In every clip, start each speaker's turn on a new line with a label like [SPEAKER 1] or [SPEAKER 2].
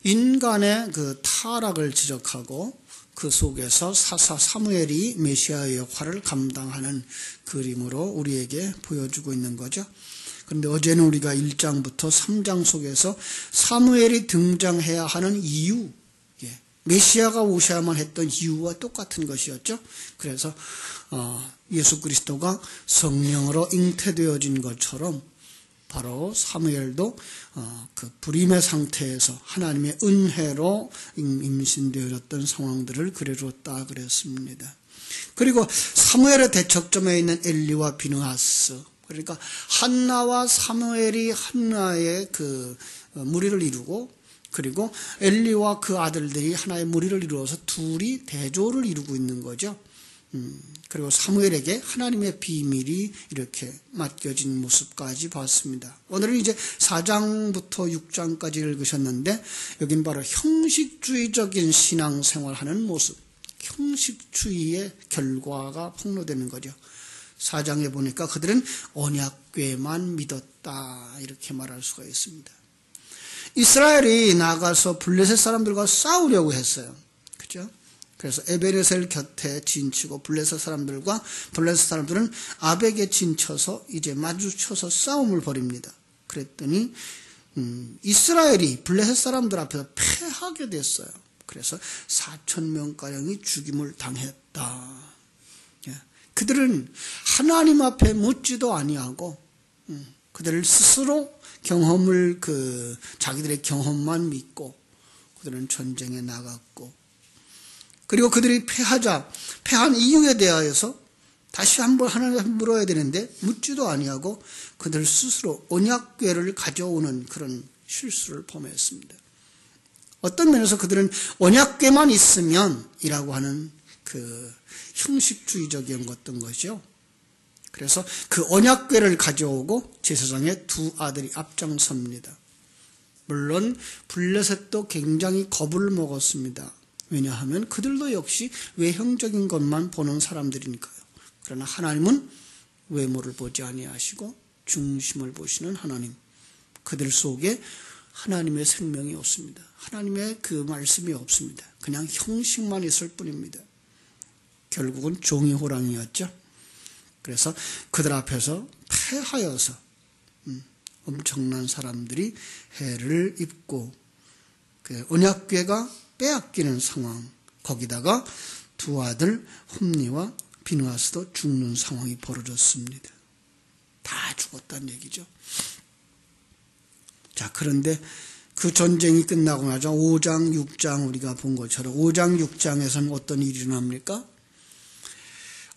[SPEAKER 1] 인간의 그 타락을 지적하고 그 속에서 사사 사무엘이 메시아의 역할을 감당하는 그림으로 우리에게 보여주고 있는 거죠. 그런데 어제는 우리가 1장부터 3장 속에서 사무엘이 등장해야 하는 이유, 메시아가 오셔야만 했던 이유와 똑같은 것이었죠. 그래서 예수 그리스도가 성령으로 잉태되어진 것처럼 바로 사무엘도 그 불임의 상태에서 하나님의 은혜로 임신되어졌던 상황들을 그려줬다 그랬습니다. 그리고 사무엘의 대척점에 있는 엘리와 비느하스, 그러니까 한나와 사무엘이 한나의 그 무리를 이루고, 그리고 엘리와 그 아들들이 하나의 무리를 이루어서 둘이 대조를 이루고 있는 거죠. 그리고 사무엘에게 하나님의 비밀이 이렇게 맡겨진 모습까지 봤습니다. 오늘은 이제 4장부터 6장까지 읽으셨는데, 여긴 바로 형식주의적인 신앙생활하는 모습, 형식주의의 결과가 폭로되는 거죠. 4장에 보니까 그들은 언약궤만 믿었다, 이렇게 말할 수가 있습니다. 이스라엘이 나가서 블레셋 사람들과 싸우려고 했어요. 그죠? 그래서 에베레셀 곁에 진치고 블레셋 사람들은 아벡에 진쳐서 이제 마주쳐서 싸움을 벌입니다. 그랬더니 이스라엘이 블레셋 사람들 앞에서 패하게 됐어요. 그래서 4,000명가량이 죽임을 당했다. 그들은 하나님 앞에 묻지도 아니하고 그들을 스스로 자기들의 경험만 믿고 그들은 전쟁에 나갔고, 그리고 그들이 패한 이유에 대하여서 다시 한번 하나님께 물어야 되는데 묻지도 아니하고 그들 스스로 언약궤를 가져오는 그런 실수를 범했습니다. 어떤 면에서 그들은 언약궤만 있으면 이라고 하는 그 형식주의적인 어떤 것이죠. 그래서 그 언약궤를 가져오고 제사장의 두 아들이 앞장섭니다. 물론 블레셋도 굉장히 겁을 먹었습니다. 왜냐하면 그들도 역시 외형적인 것만 보는 사람들이니까요. 그러나 하나님은 외모를 보지 아니하시고 중심을 보시는 하나님, 그들 속에 하나님의 생명이 없습니다. 하나님의 그 말씀이 없습니다. 그냥 형식만 있을 뿐입니다. 결국은 종이 호랑이였죠. 그래서 그들 앞에서 패하여서 엄청난 사람들이 해를 입고 그 언약궤가 빼앗기는 상황, 거기다가 두 아들 홈니와 비느하스도 죽는 상황이 벌어졌습니다. 다 죽었다는 얘기죠. 자, 그런데 그 전쟁이 끝나고 나서 5장, 6장 우리가 본 것처럼 5장, 6장에서는 어떤 일이 일어납니까?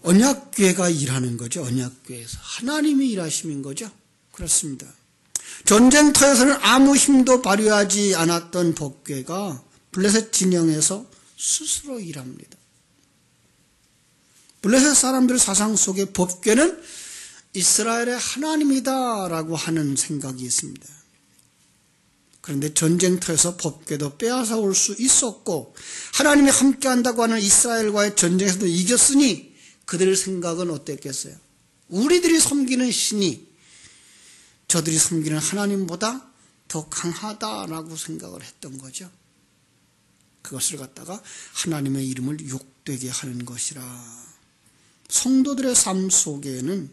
[SPEAKER 1] 언약궤가 일하는 거죠. 언약궤에서 하나님이 일하시는 거죠. 그렇습니다. 전쟁터에서는 아무 힘도 발휘하지 않았던 법궤가 블레셋 진영에서 스스로 일합니다. 블레셋 사람들 사상 속에 법궤는 이스라엘의 하나님이다라고 하는 생각이 있습니다. 그런데 전쟁터에서 법궤도 빼앗아 올 수 있었고 하나님이 함께한다고 하는 이스라엘과의 전쟁에서도 이겼으니 그들의 생각은 어땠겠어요? 우리들이 섬기는 신이 저들이 섬기는 하나님보다 더 강하다라고 생각을 했던 거죠. 그것을 갖다가 하나님의 이름을 욕되게 하는 것이라. 성도들의 삶 속에는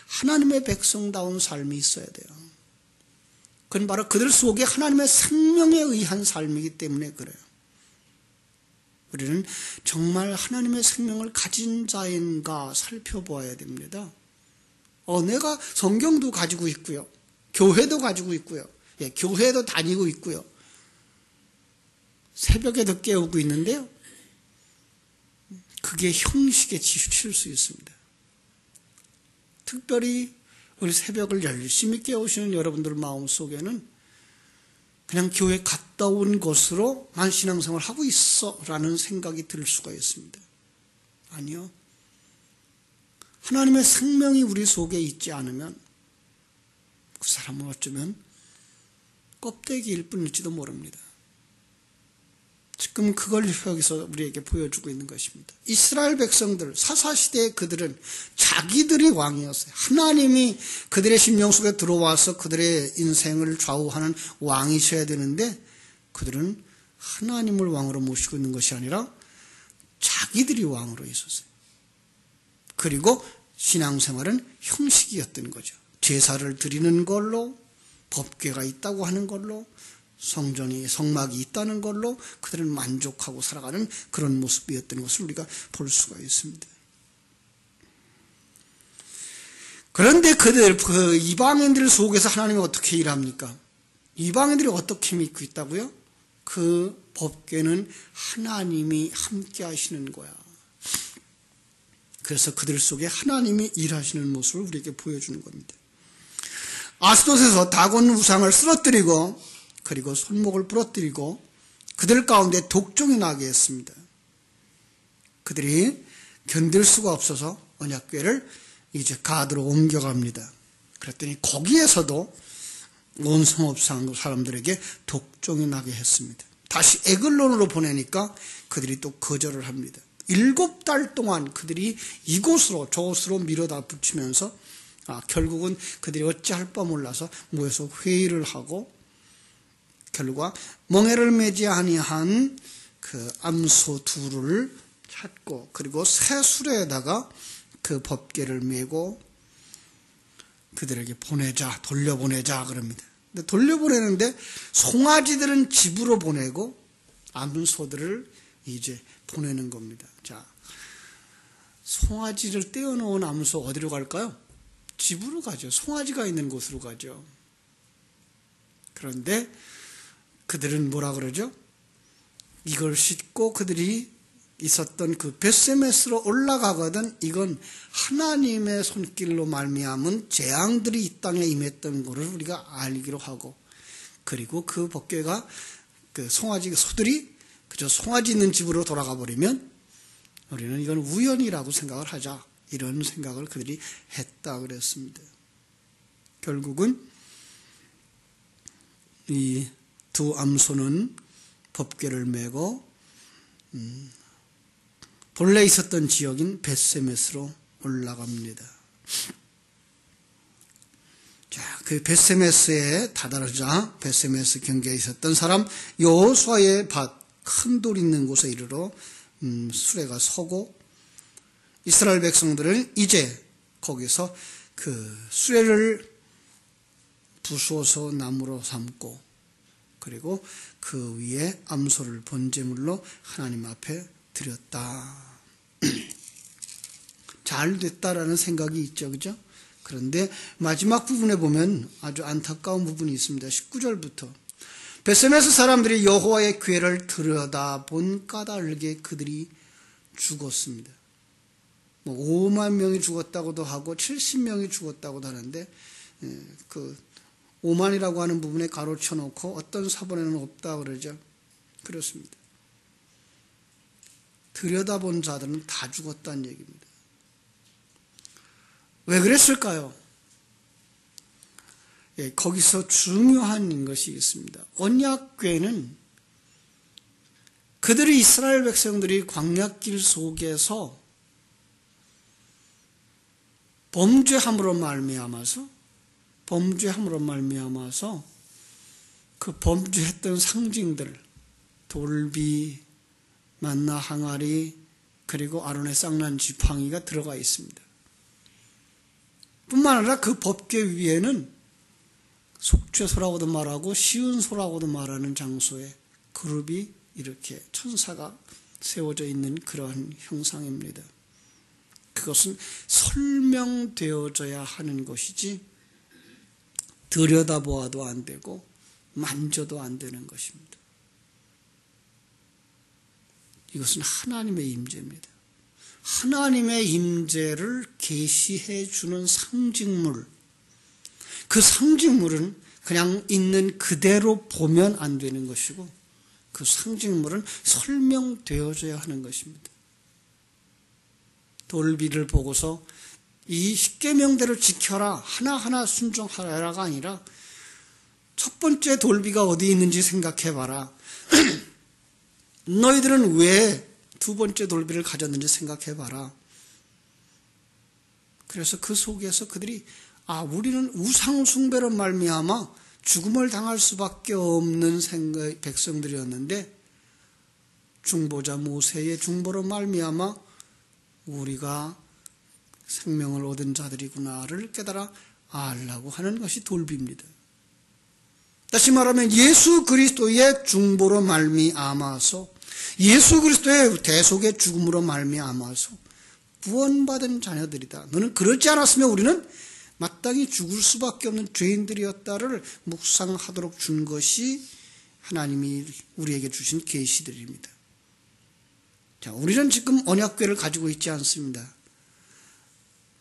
[SPEAKER 1] 하나님의 백성다운 삶이 있어야 돼요. 그건 바로 그들 속에 하나님의 생명에 의한 삶이기 때문에 그래요. 우리는 정말 하나님의 생명을 가진 자인가 살펴보아야 됩니다. 내가 성경도 가지고 있고요. 교회도 가지고 있고요. 교회도 다니고 있고요. 새벽에도 깨우고 있는데요. 그게 형식에 지칠 수 있습니다. 특별히 우리 새벽을 열심히 깨우시는 여러분들 마음속에는 그냥 교회 갔다 온 것으로만 신앙생활을 하고 있어 라는 생각이 들 수가 있습니다. 아니요. 하나님의 생명이 우리 속에 있지 않으면 그 사람은 어쩌면 껍데기일 뿐일지도 모릅니다. 지금 그걸 여기서 우리에게 보여주고 있는 것입니다. 이스라엘 백성들, 사사시대의 그들은 자기들이 왕이었어요. 하나님이 그들의 심령 속에 들어와서 그들의 인생을 좌우하는 왕이셔야 되는데 그들은 하나님을 왕으로 모시고 있는 것이 아니라 자기들이 왕으로 있었어요. 그리고 신앙생활은 형식이었던 거죠. 제사를 드리는 걸로, 법궤가 있다고 하는 걸로, 성막이 있다는 걸로 그들은 만족하고 살아가는 그런 모습이었던 것을 우리가 볼 수가 있습니다. 그런데 그 이방인들 속에서 하나님이 어떻게 일합니까? 이방인들이 어떻게 믿고 있다고요? 그 법궤는 하나님이 함께 하시는 거야. 그래서 그들 속에 하나님이 일하시는 모습을 우리에게 보여주는 겁니다. 아스돗에서 다곤 우상을 쓰러뜨리고 그리고 손목을 부러뜨리고 그들 가운데 독종이 나게 했습니다. 그들이 견딜 수가 없어서 언약궤를 이제 가드로 옮겨갑니다. 그랬더니 거기에서도 온 성읍 사람들에게 독종이 나게 했습니다. 다시 에글론으로 보내니까 그들이 또 거절을 합니다. 7달 동안 그들이 이곳으로 저곳으로 밀어다 붙이면서 결국은 그들이 어찌할 바 몰라서 모여서 회의를 하고 결과 멍에를 매지 아니한 그 암소 둘을 찾고 그리고 새 수레에다가 그 법궤를 메고 그들에게 돌려보내자 그럽니다. 근데 돌려보내는데 송아지들은 집으로 보내고 암소들을 이제 보내는 겁니다. 자, 송아지를 떼어놓은 암소 어디로 갈까요? 집으로 가죠. 송아지가 있는 곳으로 가죠. 그런데 그들은 뭐라 그러죠? 이걸 싣고 그들이 있었던 그 벳세메스로 올라가거든 이건 하나님의 손길로 말미암은 재앙들이 이 땅에 임했던 것을 우리가 알기로 하고 그리고 그 법궤가 그 소들이 그저 송아지 있는 집으로 돌아가 버리면 우리는 이건 우연이라고 생각을 하자 이런 생각을 그들이 했다 그랬습니다. 결국은 이 두 암소는 법궤를 메고 본래 있었던 지역인 벳세메스로 올라갑니다. 자, 그 벳세메스에 다다르자 벳세메스 경계에 있었던 사람 여호수아의 밭 큰 돌 있는 곳에 이르러 수레가 서고 이스라엘 백성들은 이제 거기서 그 수레를 부수어서 나무로 삼고 그리고 그 위에 암소를 번제물로 하나님 앞에 드렸다. 잘 됐다라는 생각이 있죠. 그죠? 그런데 마지막 부분에 보면 아주 안타까운 부분이 있습니다. 19절부터 벳세메스 사람들이 여호와의 궤를 들여다본 까닭에 그들이 죽었습니다. 5만 명이 죽었다고도 하고 70명이 죽었다고도 하는데 그 5만이라고 하는 부분에 가로쳐 놓고 어떤 사본에는 없다 그러죠. 그렇습니다. 들여다본 자들은 다 죽었다는 얘기입니다. 왜 그랬을까요? 거기서 중요한 것이 있습니다. 언약궤는 그들이 이스라엘 백성들이 광야길 속에서 범죄함으로 말미암아서 그 범죄했던 상징들 돌비, 만나 항아리 그리고 아론의 쌍난 지팡이가 들어가 있습니다. 뿐만 아니라 그 법궤 위에는 속죄소라고도 말하고 시은소라고도 말하는 장소에 그룹이 이렇게 천사가 세워져 있는 그러한 형상입니다. 그것은 설명되어져야 하는 것이지 들여다보아도 안 되고 만져도 안 되는 것입니다. 이것은 하나님의 임재입니다. 하나님의 임재를 계시해 주는 상징물, 그 상징물은 그냥 있는 그대로 보면 안 되는 것이고 그 상징물은 설명되어져야 하는 것입니다. 돌비를 보고서 이 십계명대로 지켜라, 하나하나 순종하라가 아니라 첫 번째 돌비가 어디 있는지 생각해봐라. 너희들은 왜 두 번째 돌비를 가졌는지 생각해봐라. 그래서 그 속에서 그들이 우리는 우상 숭배로 말미암아 죽음을 당할 수밖에 없는 백성들이었는데 중보자 모세의 중보로 말미암아 우리가 생명을 얻은 자들이구나를 깨달아 알라고 하는 것이 돌비입니다. 다시 말하면 예수 그리스도의 중보로 말미암아서 예수 그리스도의 대속의 죽음으로 말미암아서 구원받은 자녀들이다. 너는 그렇지 않았으면 우리는 마땅히 죽을 수밖에 없는 죄인들이었다를 묵상하도록 준 것이 하나님이 우리에게 주신 계시들입니다. 자, 우리는 지금 언약궤를 가지고 있지 않습니다.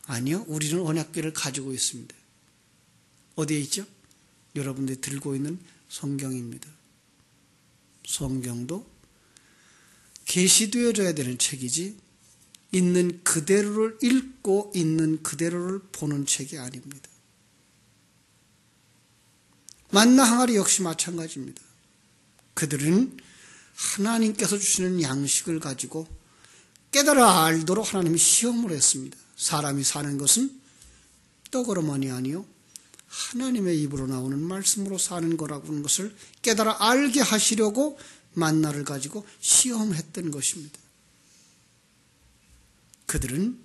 [SPEAKER 1] 아니요, 우리는 언약궤를 가지고 있습니다. 어디에 있죠? 여러분들이 들고 있는 성경입니다. 성경도 계시되어져야 되는 책이지 있는 그대로를 읽고 있는 그대로를 보는 책이 아닙니다. 만나 항아리 역시 마찬가지입니다. 그들은 하나님께서 주시는 양식을 가지고 깨달아 알도록 하나님이 시험을 했습니다. 사람이 사는 것은 떡으로만이 아니요 하나님의 입으로 나오는 말씀으로 사는 거라고 하는 것을 깨달아 알게 하시려고 만나를 가지고 시험했던 것입니다. 그들은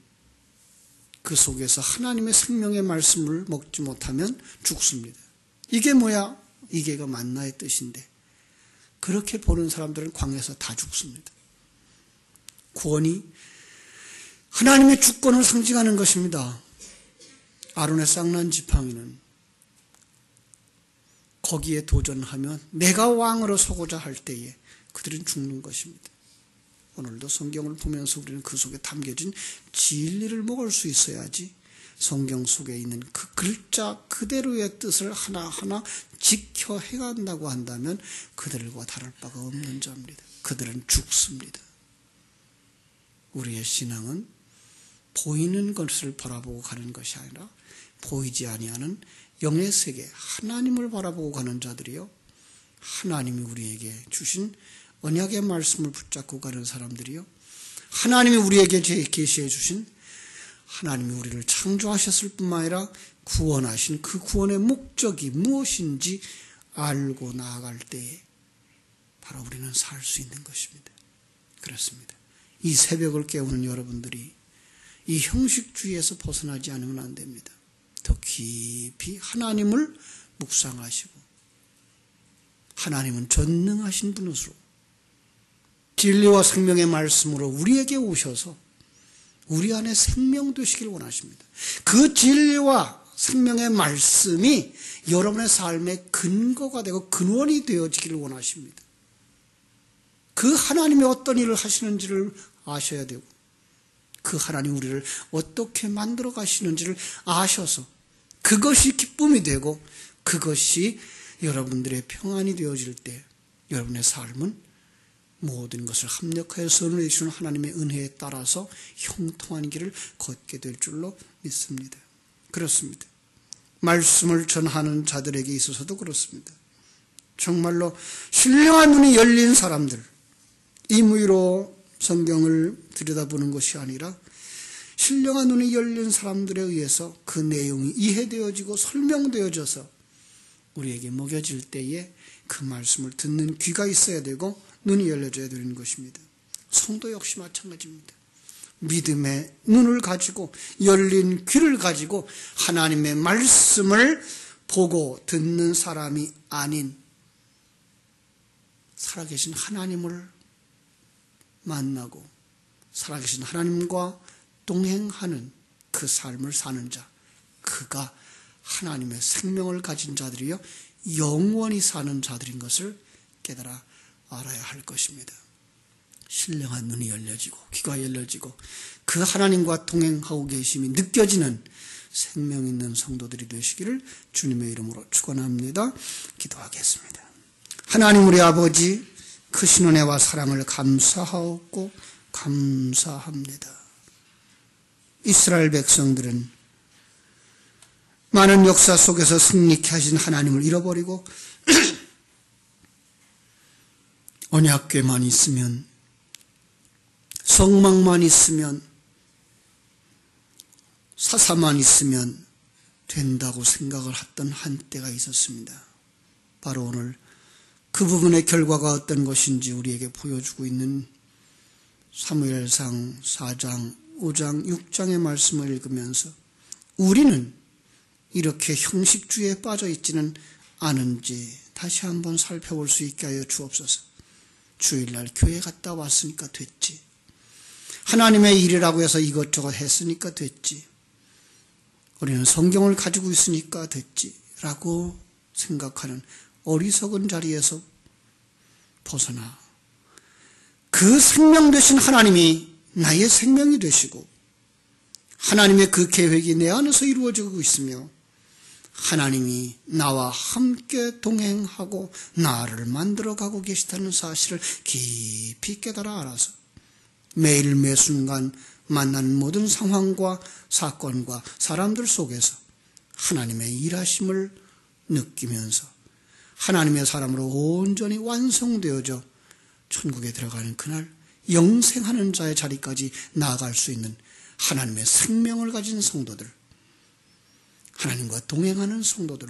[SPEAKER 1] 그 속에서 하나님의 생명의 말씀을 먹지 못하면 죽습니다. 이게 뭐야? 이게가 만나의 뜻인데 그렇게 보는 사람들은 광야에서 다 죽습니다. 구원이 하나님의 주권을 상징하는 것입니다. 아론의 쌍난 지팡이는 거기에 도전하면 내가 왕으로 서고자 할 때에 그들은 죽는 것입니다. 오늘도 성경을 보면서 우리는 그 속에 담겨진 진리를 먹을 수 있어야지 성경 속에 있는 그 글자 그대로의 뜻을 하나하나 지켜 행한다고 한다면 그들과 다를 바가 없는 자입니다. 그들은 죽습니다. 우리의 신앙은 보이는 것을 바라보고 가는 것이 아니라 보이지 아니하는 영의 세계 하나님을 바라보고 가는 자들이요 하나님이 우리에게 주신 언약의 말씀을 붙잡고 가는 사람들이요 하나님이 우리에게 계시해 주신 하나님이 우리를 창조하셨을 뿐만 아니라 구원하신 그 구원의 목적이 무엇인지 알고 나아갈 때에 바로 우리는 살 수 있는 것입니다. 그렇습니다. 이 새벽을 깨우는 여러분들이 이 형식주의에서 벗어나지 않으면 안 됩니다. 더 깊이 하나님을 묵상하시고 하나님은 전능하신 분으로 진리와 생명의 말씀으로 우리에게 오셔서 우리 안에 생명 되시길 원하십니다. 그 진리와 생명의 말씀이 여러분의 삶의 근거가 되고 근원이 되어지기를 원하십니다. 그 하나님이 어떤 일을 하시는지를 아셔야 되고 그 하나님 우리를 어떻게 만들어 가시는지를 아셔서 그것이 기쁨이 되고 그것이 여러분들의 평안이 되어질 때 여러분의 삶은 모든 것을 합력하여 선을 해주시는 하나님의 은혜에 따라서 형통한 길을 걷게 될 줄로 믿습니다. 그렇습니다. 말씀을 전하는 자들에게 있어서도 그렇습니다. 정말로 신령한 눈이 열린 사람들, 임의로 성경을 들여다보는 것이 아니라 신령한 눈이 열린 사람들에 의해서 그 내용이 이해되어지고 설명되어져서 우리에게 먹여질 때에 그 말씀을 듣는 귀가 있어야 되고 눈이 열려져야 되는 것입니다. 성도 역시 마찬가지입니다. 믿음의 눈을 가지고 열린 귀를 가지고 하나님의 말씀을 보고 듣는 사람이 아닌 살아계신 하나님을 만나고 살아계신 하나님과 동행하는 그 삶을 사는 자, 그가 하나님의 생명을 가진 자들이요 영원히 사는 자들인 것을 깨달아 알아야 할 것입니다. 신령한 눈이 열려지고 귀가 열려지고 그 하나님과 동행하고 계심이 느껴지는 생명 있는 성도들이 되시기를 주님의 이름으로 축원합니다. 기도하겠습니다. 하나님 우리 아버지 크신 은혜와 사랑을 감사하옵고 감사합니다. 이스라엘 백성들은 많은 역사 속에서 승리케 하신 하나님을 잃어버리고 언약궤만 있으면 성막만 있으면 사사만 있으면 된다고 생각을 했던 한때가 있었습니다. 바로 오늘 그 부분의 결과가 어떤 것인지 우리에게 보여주고 있는 사무엘상 4장, 5장, 6장의 말씀을 읽으면서 우리는 이렇게 형식주의에 빠져 있지는 않은지 다시 한번 살펴볼 수 있게 하여 주옵소서. 주일날 교회 갔다 왔으니까 됐지. 하나님의 일이라고 해서 이것저것 했으니까 됐지. 우리는 성경을 가지고 있으니까 됐지. 라고 생각하는 어리석은 자리에서 벗어나 그 생명 되신 하나님이 나의 생명이 되시고 하나님의 그 계획이 내 안에서 이루어지고 있으며 하나님이 나와 함께 동행하고 나를 만들어가고 계시다는 사실을 깊이 깨달아 알아서 매일 매순간 만나는 모든 상황과 사건과 사람들 속에서 하나님의 일하심을 느끼면서 하나님의 사람으로 온전히 완성되어져 천국에 들어가는 그날 영생하는 자의 자리까지 나아갈 수 있는 하나님의 생명을 가진 성도들, 하나님과 동행하는 성도들,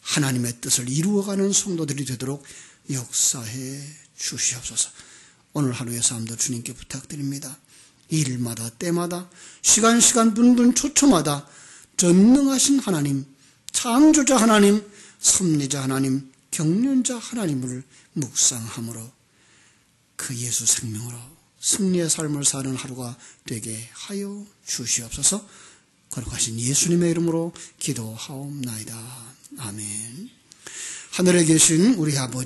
[SPEAKER 1] 하나님의 뜻을 이루어가는 성도들이 되도록 역사해 주시옵소서. 오늘 하루의 삶도 주님께 부탁드립니다. 일마다 때마다 시간 분분 초초마다 전능하신 하나님, 창조자 하나님, 섭리자 하나님, 경륜자 하나님을 묵상함으로 그 예수 생명으로 승리의 삶을 사는 하루가 되게 하여 주시옵소서. 거룩하신 예수님의 이름으로 기도하옵나이다. 아멘. 하늘에 계신 우리 아버지,